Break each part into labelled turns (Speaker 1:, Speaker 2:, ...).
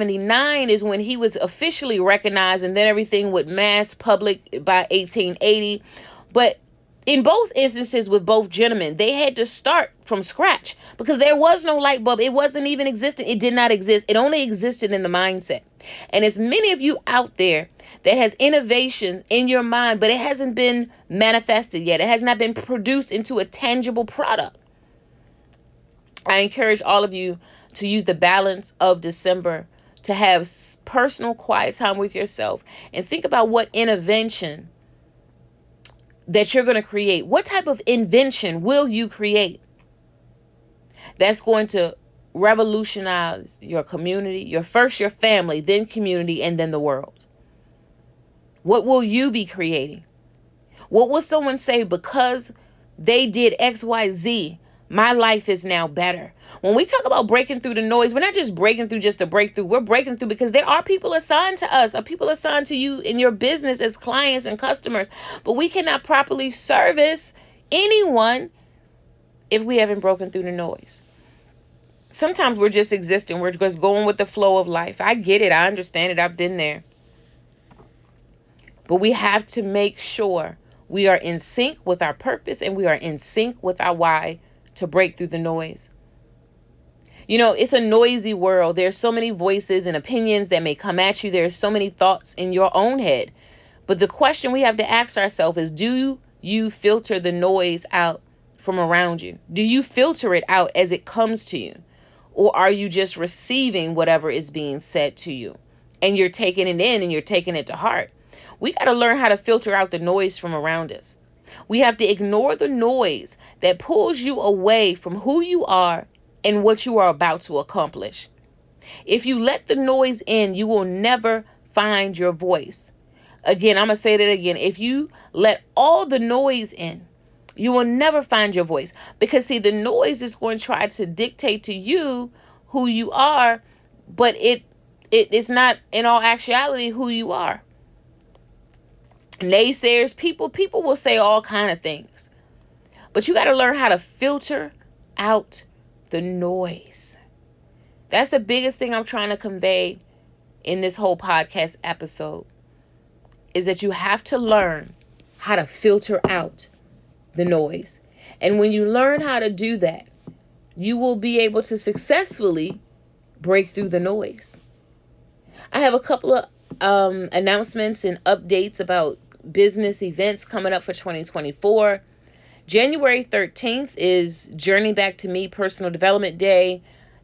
Speaker 1: 1979 is when he was officially recognized, and then everything went mass public by 1880. But in both instances with both gentlemen, they had to start from scratch because there was no light bulb. It wasn't even existent. It did not exist. It only existed in the mindset. And as many of you out there that has innovations in your mind, but it hasn't been manifested yet, it has not been produced into a tangible product, I encourage all of you to use the balance of December to have personal quiet time with yourself and think about what invention that you're going to create. What type of invention will you create that's going to revolutionize your community, your family, then community, and then the world? What will you be creating? What will someone say because they did X, Y, Z? My life is now better. When we talk about breaking through the noise, we're not just breaking through just to break through. We're breaking through because there are people assigned to us, or people assigned to you in your business as clients and customers. But we cannot properly service anyone if we haven't broken through the noise. Sometimes we're just existing. We're just going with the flow of life. I get it. I understand it. I've been there. But we have to make sure we are in sync with our purpose and we are in sync with our why to break through the noise. You know, it's a noisy world. There's so many voices and opinions that may come at you. There's so many thoughts in your own head. But the question we have to ask ourselves is, do you filter the noise out from around you? Do you filter it out as it comes to you? Or are you just receiving whatever is being said to you? And you're taking it in and you're taking it to heart. We got to learn how to filter out the noise from around us. We have to ignore the noise that pulls you away from who you are and what you are about to accomplish. If you let the noise in, you will never find your voice. Again, I'm going to say that again. If you let all the noise in, you will never find your voice. Because, see, the noise is going to try to dictate to you who you are, but it's not in all actuality who you are. Naysayers, people will say all kind of things. But you got to learn how to filter out the noise. That's the biggest thing I'm trying to convey in this whole podcast episode, is that you have to learn how to filter out the noise. And when you learn how to do that, you will be able to successfully break through the noise. I have a couple of announcements and updates about business events coming up for 2024. January 13th is Journey Back to Me Personal Development Day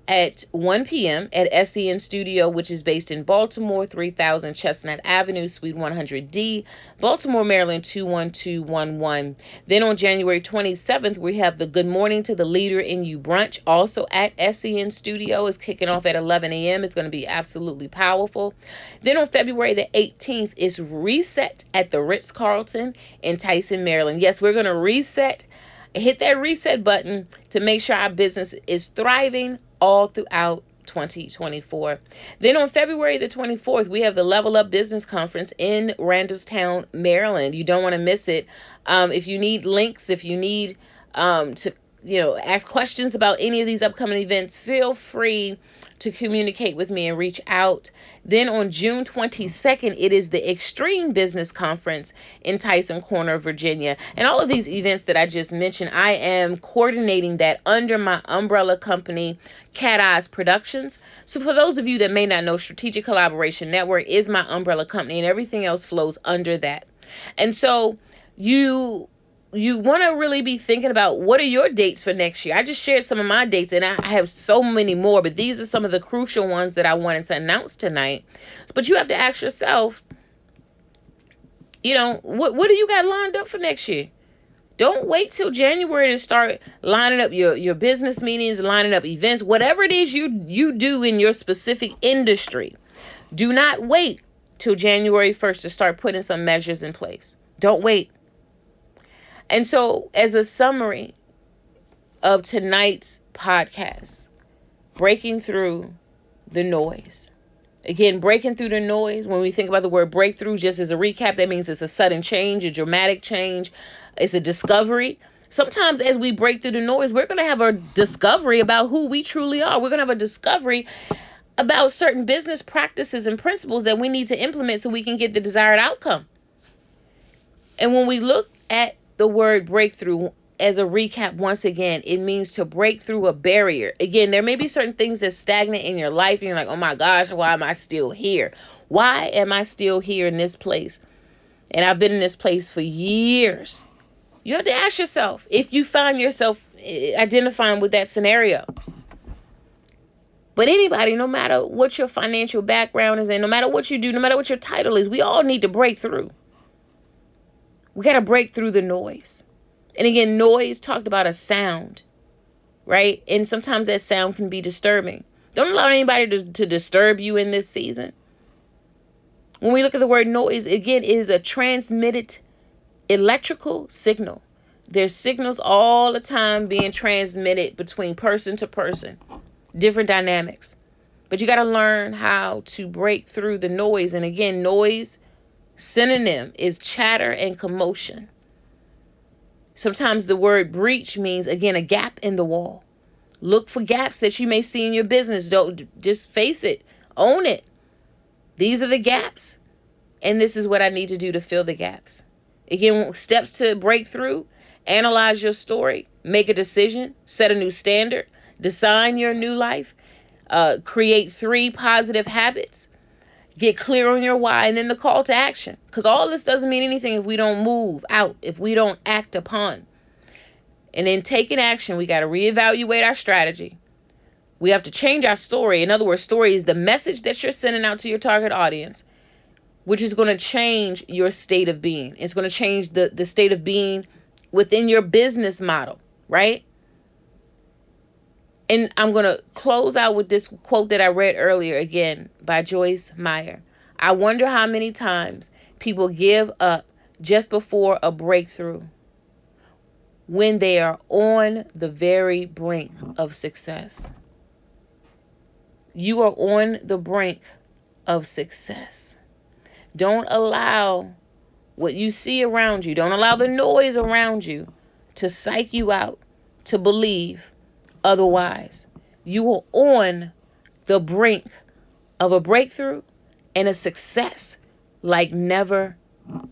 Speaker 1: at 1 p.m. at SEN Studio, which is based in Baltimore, 3000 Chestnut Avenue, Suite 100D, Baltimore, Maryland, 21211. Then on January 27th, we have the Good Morning to the Leader in You brunch, also at SEN Studio. Is kicking off at 11 a.m. It's going to be absolutely powerful. Then on February the 18th is Reset at the Ritz-Carlton in Tyson, Maryland. Yes, we're going to reset. Hit that reset button to make sure our business is thriving all throughout 2024. Then on February the 24th, we have the Level Up Business Conference in Randallstown, Maryland. You don't want to miss it. If you need links, if you need to ask questions about any of these upcoming events, feel free to communicate with me and reach out. Then on June 22nd, it is the Extreme Business Conference in Tyson Corner, Virginia. And all of these events that I just mentioned, I am coordinating that under my umbrella company, Cat Eyes Productions. So for those of you that may not know, Strategic Collaboration Network is my umbrella company, and everything else flows under that. And so you want to really be thinking about, what are your dates for next year? I just shared some of my dates, and I have so many more, but these are some of the crucial ones that I wanted to announce tonight. But you have to ask yourself, what do you got lined up for next year? Don't wait till January to start lining up your business meetings, lining up events, whatever it is you do in your specific industry. Do not wait till January 1st to start putting some measures in place. Don't wait. And so, as a summary of tonight's podcast, breaking through the noise. Again, breaking through the noise, when we think about the word breakthrough, just as a recap, that means it's a sudden change, a dramatic change. It's a discovery. Sometimes as we break through the noise, we're going to have a discovery about who we truly are. We're going to have a discovery about certain business practices and principles that we need to implement so we can get the desired outcome. And when we look at the word breakthrough, as a recap, once again, it means to break through a barrier. Again, there may be certain things that's stagnant in your life, and you're like, oh my gosh, why am I still here? Why am I still here in this place? And I've been in this place for years. You have to ask yourself if you find yourself identifying with that scenario. But anybody, no matter what your financial background is, and no matter what you do, no matter what your title is, we all need to break through. We got to break through the noise. And again, noise talked about a sound, right? And sometimes that sound can be disturbing. Don't allow anybody to disturb you in this season. When we look at the word noise, again, it is a transmitted electrical signal. There's signals all the time being transmitted between person to person, different dynamics. But you got to learn how to break through the noise. And again, noise synonym is chatter and commotion. Sometimes the word breach means, again, a gap in the wall. Look for gaps that you may see in your business. Don't just face it. Own it. These are the gaps. And this is what I need to do to fill the gaps. Again, steps to break through. Analyze your story. Make a decision. Set a new standard. Design your new life. Create 3 positive habits. Get clear on your why, and then the call to action. Because all this doesn't mean anything if we don't move out, if we don't act upon. And in taking action, we got to reevaluate our strategy. We have to change our story. In other words, story is the message that you're sending out to your target audience, which is going to change your state of being. It's going to change the state of being within your business model, right? And I'm going to close out with this quote that I read earlier, again, by Joyce Meyer. I wonder how many times people give up just before a breakthrough when they are on the very brink of success. You are on the brink of success. Don't allow what you see around you, don't allow the noise around you to psych you out to believe otherwise. You are on the brink of a breakthrough and a success like never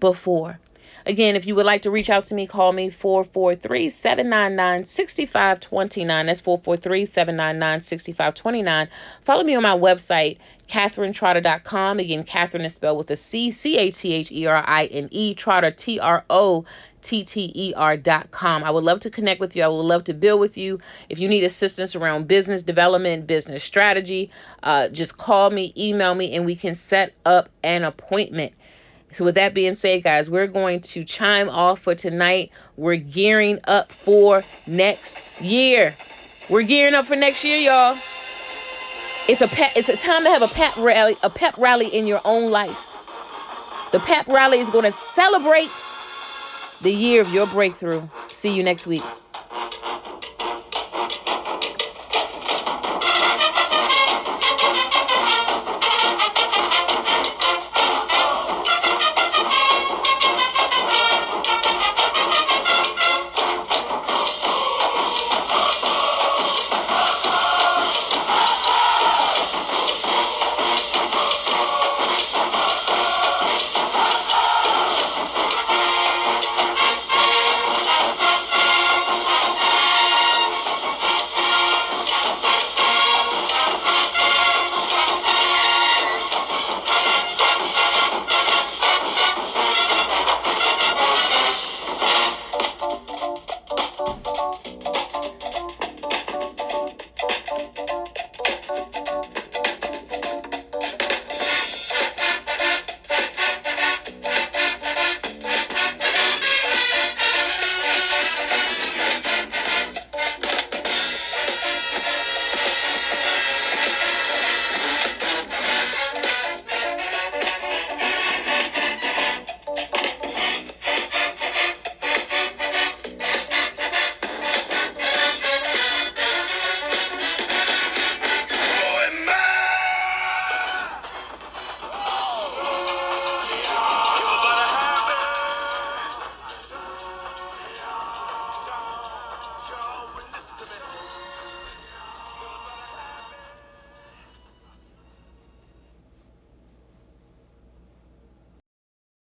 Speaker 1: before. Again, if you would like to reach out to me, call me 443-799-6529. That's 443-799-6529. Follow me on my website, CatherineTrotter.com. Again, Catherine is spelled with a C, CATHERINE, Trotter, TROTTER.com. I would love to connect with you. I would love to build with you. If you need assistance around business development, business strategy, just call me, email me, and we can set up an appointment. So with that being said, guys, we're going to chime off for tonight. We're gearing up for next year. We're gearing up for next year, y'all. It's a time to have a pep rally in your own life. The pep rally is going to celebrate the year of your breakthrough. See you next week.